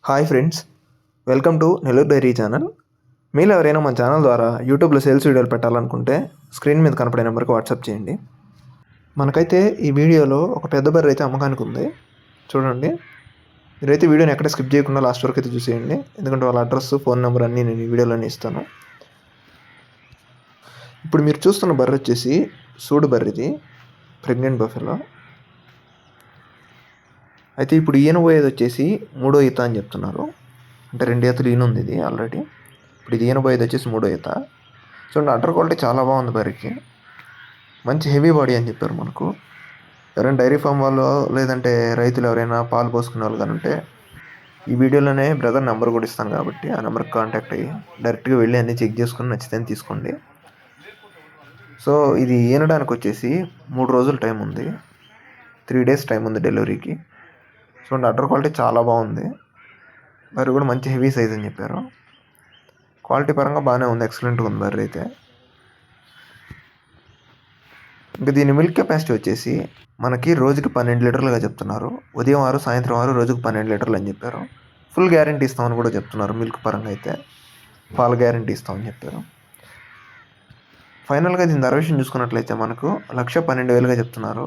Hi friends, welcome to Nellore dairy channel. మీలో ఎవరైనా మన ఛానల్ ద్వారా యూట్యూబ్లో సేల్స్ వీడియోలు పెట్టాలనుకుంటే స్క్రీన్ మీద కనపడే నెంబర్కి వాట్సాప్ చేయండి. మనకైతే ఈ వీడియోలో ఒక పెద్ద బర్రె అయితే అమ్మకానికి ఉంది. చూడండి, మీరైతే వీడియోని ఎక్కడ స్కిప్ చేయకుండా లాస్ట్ వరకు అయితే చూసేయండి, ఎందుకంటే వాళ్ళ అడ్రస్, ఫోన్ నెంబర్ అన్నీ నేను ఈ వీడియోలోనే ఇస్తాను. ఇప్పుడు మీరు చూస్తున్న బర్రె వచ్చేసి సూడు బర్రెది, ప్రెగ్నెంట్ బఫెలో. అయితే ఇప్పుడు ఈయన పోయేది వచ్చేసి 3వ ఈత అని చెప్తున్నారు. అంటే 2 ఈతలు ఈయన ఉంది ఇది ఆల్రెడీ. ఇప్పుడు ఇది ఈయన పోయేది వచ్చేసి 3వ ఈత. చూడండి, అడ్డర్ క్వాలిటీ చాలా బాగుంది బర్రెకి. మంచి హెవీ బాడీ అని చెప్పారు మనకు. ఎవరైనా డైరీ ఫామ్ వాళ్ళు లేదంటే రైతులు ఎవరైనా పాలు పోసుకునే వాళ్ళు కానీ ఉంటే ఈ వీడియోలోనే బ్రదర్ నెంబర్ కూడా ఇస్తాను కాబట్టి ఆ నెంబర్కి కాంటాక్ట్ అయ్యి డైరెక్ట్గా వెళ్ళి అన్నీ చెక్ చేసుకుని నచ్చితే తీసుకోండి. సో ఇది ఈనడానికి వచ్చేసి 3 రోజులు టైం ఉంది, 3 డేస్ టైం ఉంది డెలివరీకి. చూడండి, అడ్డర్ క్వాలిటీ చాలా బాగుంది. బర్రె కూడా మంచి హెవీ సైజ్ అని చెప్పారు. క్వాలిటీ పరంగా బాగానే ఉంది, ఎక్సలెంట్గా ఉంది బర్రె అయితే. ఇంకా దీని మిల్క్ కెపాసిటీ వచ్చేసి మనకి రోజుకి 12 లీటర్లుగా చెప్తున్నారు. ఉదయం 6, సాయంత్రం 6, రోజుకి 12 లీటర్లు అని చెప్పారు. ఫుల్ గ్యారంటీ ఇస్తామని కూడా చెప్తున్నారు. మిల్క్ పరంగా అయితే పాల గ్యారంటీ ఇస్తామని చెప్పారు. ఫైనల్గా దీని ధర విషయం చూసుకున్నట్లయితే మనకు 1,12,000గా చెప్తున్నారు.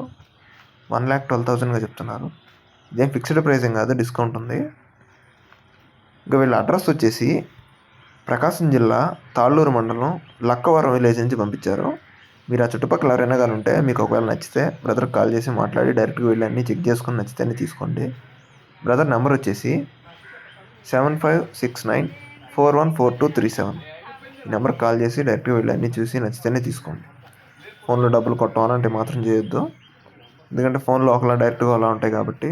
1,12,000గా చెప్తున్నారు. ఇదేం ఫిక్స్డ్ ప్రైసింగ్ కాదు, డిస్కౌంట్ ఉంది. ఇంకా వీళ్ళ అడ్రస్ వచ్చేసి ప్రకాశం జిల్లా తాళ్ళూరు మండలం లక్కవరం విలేజ్ నుంచి పంపించారు. మీరు ఆ చుట్టుపక్కల ఎవరైనా కానీ ఉంటే మీకు ఒకవేళ నచ్చితే బ్రదర్కి కాల్ చేసి మాట్లాడి డైరెక్ట్గా వెళ్ళి అన్నీ చెక్ చేసుకుని నచ్చితేనే తీసుకోండి. బ్రదర్ నెంబర్ వచ్చేసి 7569414237. ఈ నెంబర్కి కాల్ చేసి డైరెక్ట్గా వెళ్ళి అన్నీ చూసి నచ్చితేనే తీసుకోండి. ఫోన్లో డబ్బులు కొట్టాలంటే మాత్రం చేయొద్దు, ఎందుకంటే ఫోన్లో ఒకలా డైరెక్ట్గా అలా ఉంటాయి కాబట్టి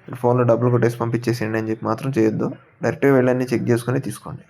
ఫోన్లో డబ్బులు కొట్టేసి పంపించేసేయండి అని చెప్పి మాత్రం చేయొద్దు. డైరెక్ట్గా వెళ్ళి అన్నీ చెక్ చేసుకుని తీసుకోండి.